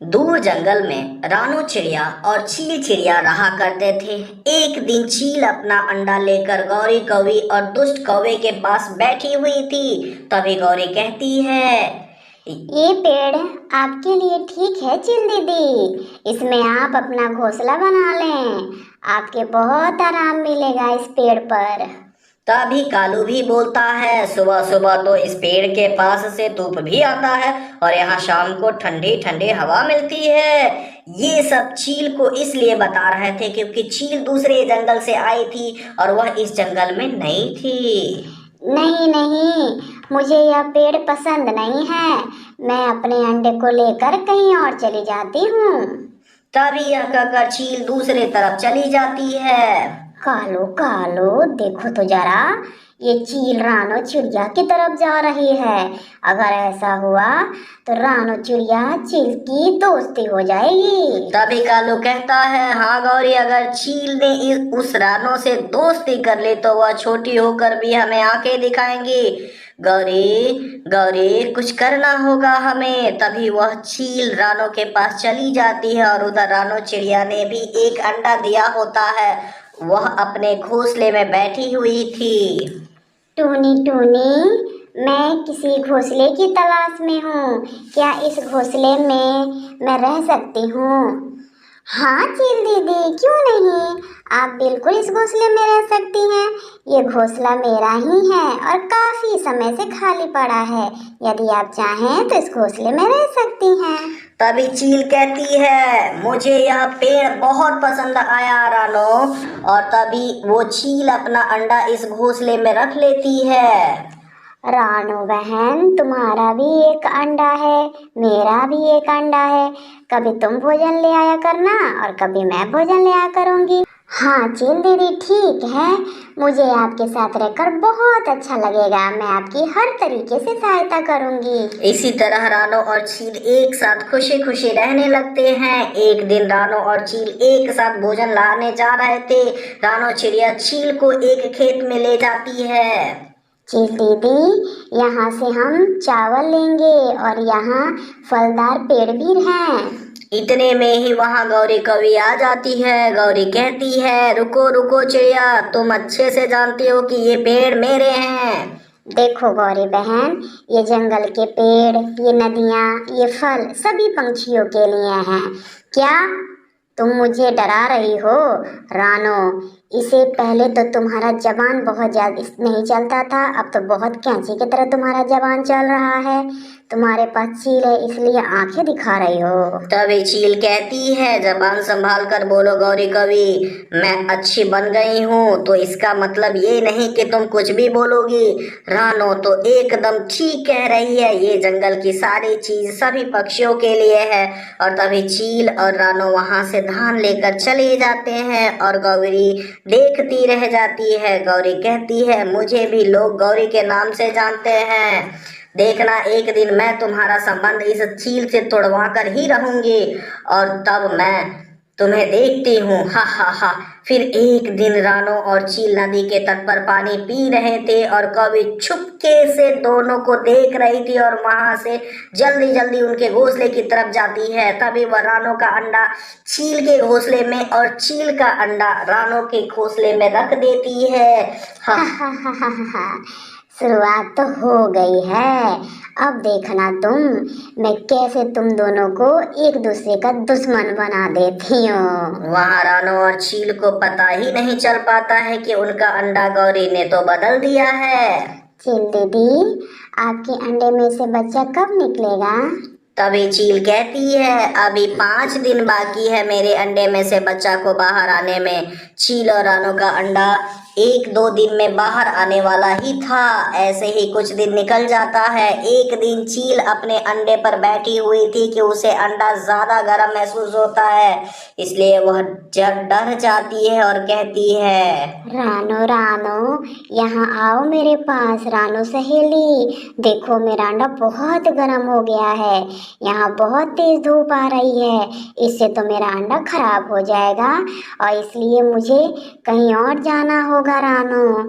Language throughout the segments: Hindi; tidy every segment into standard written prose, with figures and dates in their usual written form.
दूर जंगल में रानू चिड़िया और चील चिड़िया रहा करते थे। एक दिन चील अपना अंडा लेकर गौरी कौवी और दुष्ट कौवे के पास बैठी हुई थी। तभी गौरी कहती है, ये पेड़ आपके लिए ठीक है चील दीदी, इसमें आप अपना घोंसला बना लें। आपके बहुत आराम मिलेगा इस पेड़ पर। तभी कालू भी बोलता है, सुबह सुबह तो इस पेड़ के पास से धूप भी आता है और यहाँ शाम को ठंडी ठंडी हवा मिलती है। ये सब चील को इसलिए बता रहे थे क्योंकि चील दूसरे जंगल से आई थी और वह इस जंगल में नई थी। नहीं नहीं, मुझे यह पेड़ पसंद नहीं है। मैं अपने अंडे को लेकर कहीं और चली जाती हूँ। तभी यह कहकर चील दूसरे तरफ चली जाती है। कालो कालो, देखो तो जरा, ये चील रानो चिड़िया की तरफ जा रही है। अगर ऐसा हुआ तो रानो चिड़िया चील की दोस्ती हो जाएगी। तभी कालू कहता है, हाँ गौरी, अगर चील ने उस रानो से दोस्ती कर ली तो वह छोटी होकर भी हमें आंखें दिखाएंगी। गौरी गौरी, कुछ करना होगा हमें। तभी वह चील रानो के पास चली जाती है और उधर रानो चिड़िया ने भी एक अंडा दिया होता है। वह अपने घोंसले में बैठी हुई थी। टूनी टूनी, मैं किसी घोंसले की तलाश में हूँ। क्या इस घोंसले में मैं रह सकती हूँ? हाँ चील दीदी, क्यों नहीं, आप बिल्कुल इस घोंसले में रह सकती हैं। ये घोंसला मेरा ही है और काफी समय से खाली पड़ा है। यदि आप चाहें तो इस घोंसले में रह सकती हैं। तभी चील कहती है, मुझे यह पेड़ बहुत पसंद आया रानो। और तभी वो चील अपना अंडा इस घोंसले में रख लेती है। रानो बहन, तुम्हारा भी एक अंडा है, मेरा भी एक अंडा है। कभी तुम भोजन ले आया करना और कभी मैं भोजन ले आया करूँगी। हाँ चील दीदी, ठीक है। मुझे आपके साथ रहकर बहुत अच्छा लगेगा। मैं आपकी हर तरीके से सहायता करूँगी। इसी तरह रानो और चील एक साथ खुशी खुशी रहने लगते हैं। एक दिन रानो और चील एक साथ भोजन लाने जा रहे थे। रानो चिड़िया चील को एक खेत में ले जाती है। चील दीदी, यहाँ से हम चावल लेंगे और यहाँ फलदार पेड़ भी हैं। इतने में ही वहां गौरी कौवी आ जाती है। गौरी कहती है, रुको रुको चिड़िया, तुम अच्छे से जानती हो कि ये पेड़ मेरे हैं। देखो गौरी बहन, ये जंगल के पेड़, ये नदियाँ, ये फल सभी पंछियों के लिए हैं। क्या तुम मुझे डरा रही हो? रानो, इससे पहले तो तुम्हारा जबान बहुत ज्यादा नहीं चलता था, अब तो बहुत कैंची की तरह तुम्हारा जबान चल रहा है। तुम्हारे पास चील है इसलिए आंखें दिखा रही हो। तभी चील कहती है, जबान संभाल कर बोलो गौरी कवि, मैं अच्छी बन गई हूँ तो इसका मतलब ये नहीं कि तुम कुछ भी बोलोगी। रानो तो एकदम ठीक कह रही है, ये जंगल की सारी चीज सभी पक्षियों के लिए है। और तभी चील और रानो वहां से धान लेकर चले जाते हैं और गौरी देखती रह जाती है। गौरी कहती है, मुझे भी लोग गौरी के नाम से जानते हैं। देखना, एक दिन मैं तुम्हारा संबंध इस चील से तोड़वा कर ही रहूंगी और तब मैं तुम्हें देखती हूँ। हा हा हा। फिर एक दिन रानो और चील नदी के तट पर पानी पी रहे थे और कौवी छुपके से दोनों को देख रही थी और वहां से जल्दी जल्दी उनके घोंसले की तरफ जाती है। तभी वह रानो का अंडा चील के घोंसले में और चील का अंडा रानो के घोंसले में रख देती है। हा शुरुआत तो हो गई है। अब देखना मैं कैसे तुम दोनों को एक दूसरे का दुश्मन बना देती हूँ। वहाँ रानो और चील को पता ही नहीं चल पाता है कि उनका अंडा गौरी ने तो बदल दिया है। चील दीदी, आपके अंडे में से बच्चा कब निकलेगा? तभी चील कहती है, अभी 5 दिन बाकी है मेरे अंडे में से बच्चा को बाहर आने में। चील और रानो का अंडा 1-2 दिन में बाहर आने वाला ही था। ऐसे ही कुछ दिन निकल जाता है। एक दिन चील अपने अंडे पर बैठी हुई थी कि उसे अंडा ज्यादा गर्म महसूस होता है, इसलिए वह डर जाती है और कहती है, रानो रानो, यहाँ आओ मेरे पास। रानो सहेली, देखो मेरा अंडा बहुत गर्म हो गया है। यहाँ बहुत तेज धूप आ रही है, इससे तो मेरा अंडा खराब हो जाएगा और इसलिए मुझे कहीं और जाना होगा। रानो,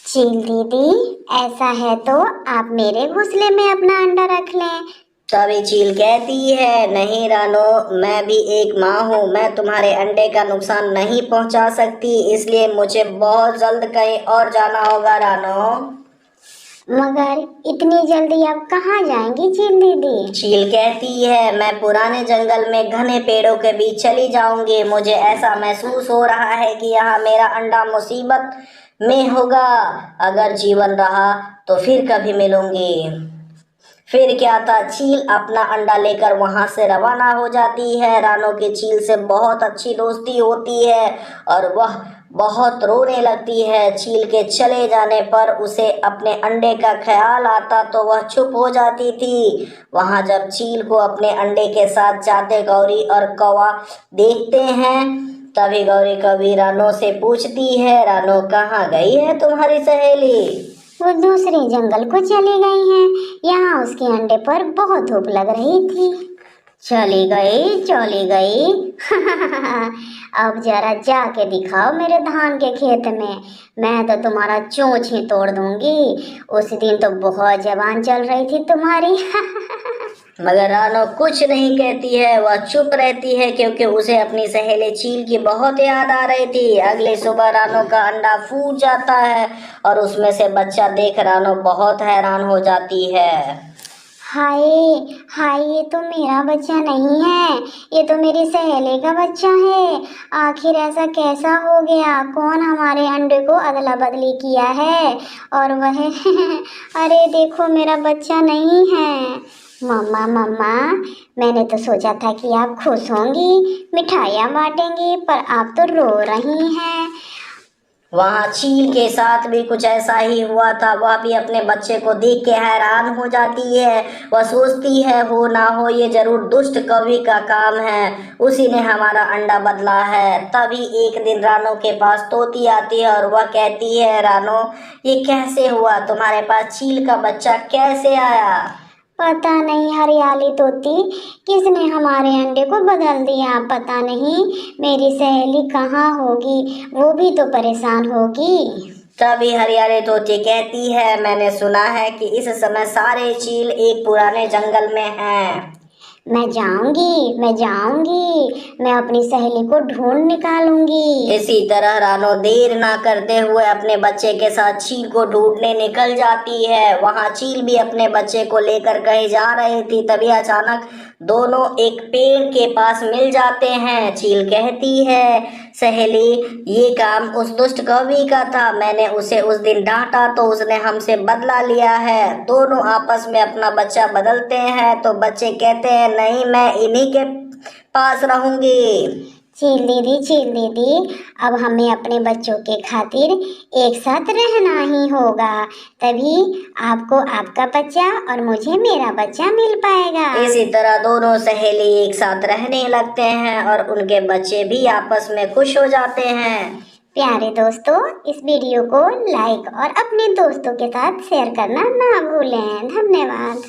चील दीदी, ऐसा है तो आप मेरे घोंसले में अपना अंडा रख लें। तभी चील कहती है, नहीं रानो, मैं भी एक माँ हूँ, मैं तुम्हारे अंडे का नुकसान नहीं पहुँचा सकती, इसलिए मुझे बहुत जल्द कहीं और जाना होगा रानो। मगर इतनी जल्दी आप कहाँ जाएंगी चील दीदी? चील कहती है, मैं पुराने जंगल में घने पेड़ों के बीच चली जाऊंगी, मुझे ऐसा महसूस हो रहा है कि यहाँ मेरा अंडा मुसीबत में होगा, अगर जीवन रहा तो फिर कभी मिलूंगी। फिर क्या था, चील अपना अंडा लेकर वहां से रवाना हो जाती है। रानो की चील से बहुत अच्छी दोस्ती होती है और वह बहुत रोने लगती है। चील के चले जाने पर उसे अपने अंडे का ख्याल आता तो वह चुप हो जाती थी। वहां जब चील को अपने अंडे के साथ जाते गौरी और कौवा देखते हैं, तभी गौरी कभी रानो से पूछती है, रानो कहाँ गई है तुम्हारी सहेली? वो दूसरे जंगल को चली गई हैं। यहाँ उसके अंडे पर बहुत धूप लग रही थी। चली गई, चली गई। अब जरा जाके दिखाओ मेरे धान के खेत में, मैं तो तुम्हारा चोंच ही तोड़ दूंगी। उस दिन तो बहुत जबान चल रही थी तुम्हारी। मगर रानो कुछ नहीं कहती है, वह चुप रहती है क्योंकि उसे अपनी सहेली चील की बहुत याद आ रही थी। अगली सुबह रानो का अंडा फूट जाता है और उसमें से बच्चा देख रानो बहुत हैरान हो जाती है। हाय हाय, ये तो मेरा बच्चा नहीं है, ये तो मेरी सहेली का बच्चा है। आखिर ऐसा कैसा हो गया? कौन हमारे अंडे को अदला बदली किया है? और वह अरे देखो, मेरा बच्चा नहीं है। मम्मा मम्मा, मैंने तो सोचा था कि आप खुश होंगी, मिठाइयाँ बांटेंगी, पर आप तो रो रही हैं। वहां चील के साथ भी कुछ ऐसा ही हुआ था। वह भी अपने बच्चे को देख के हैरान हो जाती है। वह सोचती है, हो ना हो ये जरूर दुष्ट कवि का काम है, उसी ने हमारा अंडा बदला है। तभी एक दिन रानो के पास तोती आती है और वह कहती है, रानो ये कैसे हुआ, तुम्हारे पास चील का बच्चा कैसे आया? पता नहीं हरियाली तोती, किसने हमारे अंडे को बदल दिया। पता नहीं मेरी सहेली कहाँ होगी, वो भी तो परेशान होगी। तभी हरियाली तोती कहती है, मैंने सुना है कि इस समय सारे चील एक पुराने जंगल में हैं। मैं जाऊंगी, मैं जाऊंगी, मैं अपनी सहेली को ढूंढ निकालूंगी। इसी तरह रानो देर ना करते हुए अपने बच्चे के साथ चील को ढूंढने निकल जाती है। वहां चील भी अपने बच्चे को लेकर कहीं जा रही थी। तभी अचानक दोनों एक पेड़ के पास मिल जाते हैं। चील कहती है, सहेली ये काम उस दुष्ट कवि का था, मैंने उसे उस दिन डांटा तो उसने हमसे बदला लिया है। दोनों आपस में अपना बच्चा बदलते हैं तो बच्चे कहते हैं, नहीं मैं इन्हीं के पास रहूंगी। चील दीदी, अब हमें अपने बच्चों के खातिर एक साथ रहना ही होगा, तभी आपको आपका बच्चा और मुझे मेरा बच्चा मिल पाएगा। इसी तरह दोनों सहेली एक साथ रहने लगते हैं और उनके बच्चे भी आपस में खुश हो जाते हैं। प्यारे दोस्तों, इस वीडियो को लाइक और अपने दोस्तों के साथ शेयर करना ना भूलें। धन्यवाद।